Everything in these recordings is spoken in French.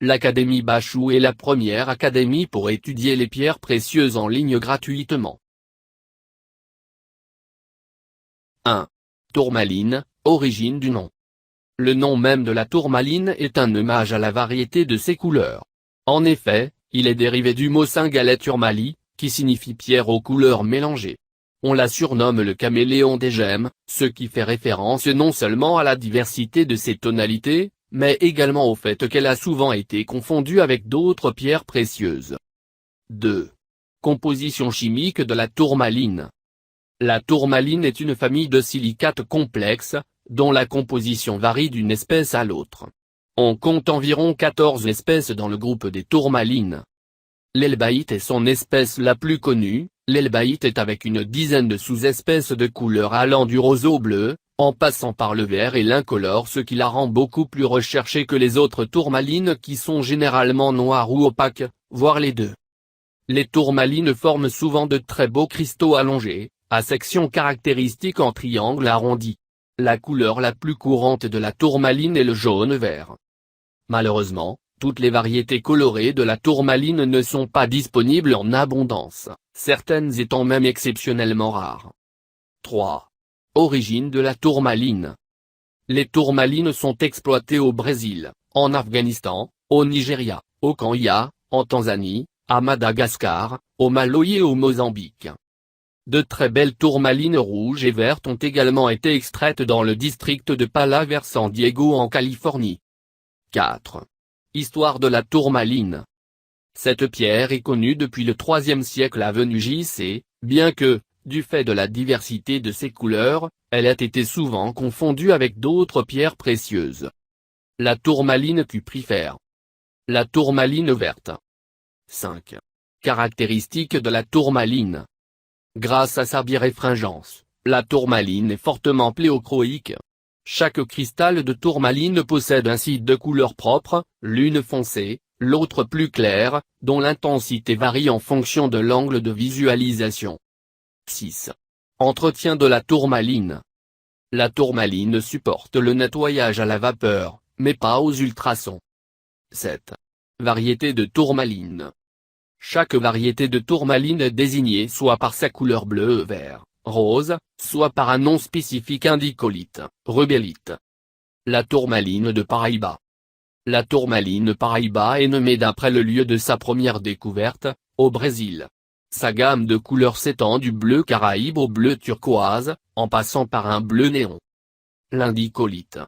L'Académie Bachou est la première académie pour étudier les pierres précieuses en ligne gratuitement. 1. Tourmaline, origine du nom. Le nom même de la tourmaline est un hommage à la variété de ses couleurs. En effet, il est dérivé du mot singalais turmali, qui signifie pierre aux couleurs mélangées. On la surnomme le caméléon des gemmes, ce qui fait référence non seulement à la diversité de ses tonalités, mais également au fait qu'elle a souvent été confondue avec d'autres pierres précieuses. 2. Composition chimique de la tourmaline. La tourmaline est une famille de silicates complexes, dont la composition varie d'une espèce à l'autre. On compte environ 14 espèces dans le groupe des tourmalines. L'elbaïte est son espèce la plus connue. L'elbaïte est avec une dizaine de sous-espèces de couleurs allant du rose au bleu, en passant par le vert et l'incolore, ce qui la rend beaucoup plus recherchée que les autres tourmalines qui sont généralement noires ou opaques, voire les deux. Les tourmalines forment souvent de très beaux cristaux allongés, à section caractéristique en triangle arrondi. La couleur la plus courante de la tourmaline est le jaune-vert. Malheureusement, toutes les variétés colorées de la tourmaline ne sont pas disponibles en abondance, certaines étant même exceptionnellement rares. 3. Origine de la tourmaline. Les tourmalines sont exploitées au Brésil, en Afghanistan, au Nigeria, au Kenya, en Tanzanie, à Madagascar, au Malawi et au Mozambique. De très belles tourmalines rouges et vertes ont également été extraites dans le district de Pala vers San Diego en Californie. 4. Histoire de la tourmaline. Cette pierre est connue depuis le IIIe siècle avant JC, bien que, du fait de la diversité de ses couleurs, elle ait été souvent confondue avec d'autres pierres précieuses. La tourmaline cuprifère. La tourmaline verte. 5. Caractéristiques de la tourmaline. Grâce à sa biréfringence, la tourmaline est fortement pléochroïque. Chaque cristal de tourmaline possède un site de couleur propre, l'une foncée, l'autre plus claire, dont l'intensité varie en fonction de l'angle de visualisation. 6. Entretien de la tourmaline. La tourmaline supporte le nettoyage à la vapeur, mais pas aux ultrasons. 7. Variété de tourmaline. Chaque variété de tourmaline est désignée soit par sa couleur bleu, vert, rose, soit par un nom spécifique indicolite, rubellite. La tourmaline de Paraíba. La tourmaline Paraíba est nommée d'après le lieu de sa première découverte, au Brésil. Sa gamme de couleurs s'étend du bleu caraïbe au bleu turquoise, en passant par un bleu néon. L'indicolite.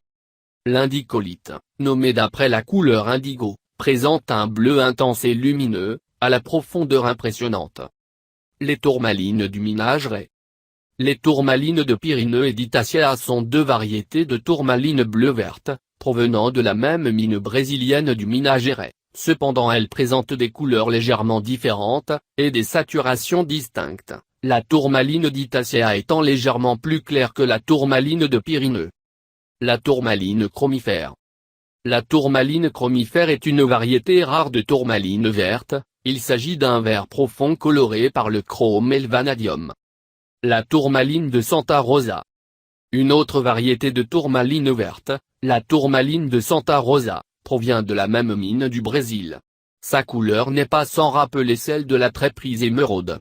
L'indicolite, nommée d'après la couleur indigo, présente un bleu intense et lumineux, à la profondeur impressionnante. Les tourmalines du Minas-Gerais. Les tourmalines de Pyrénées et d'Itacea sont deux variétés de tourmalines bleu-verte, provenant de la même mine brésilienne du Minas-Gerais. Cependant elles présentent des couleurs légèrement différentes, et des saturations distinctes, la tourmaline d'Itacea étant légèrement plus claire que la tourmaline de Pyrénées. La tourmaline chromifère. La tourmaline chromifère est une variété rare de tourmaline verte, il s'agit d'un vert profond coloré par le chrome et le vanadium. La tourmaline de Santa Rosa. Une autre variété de tourmaline verte, la tourmaline de Santa Rosa, provient de la même mine du Brésil. Sa couleur n'est pas sans rappeler celle de la très prisée émeraude.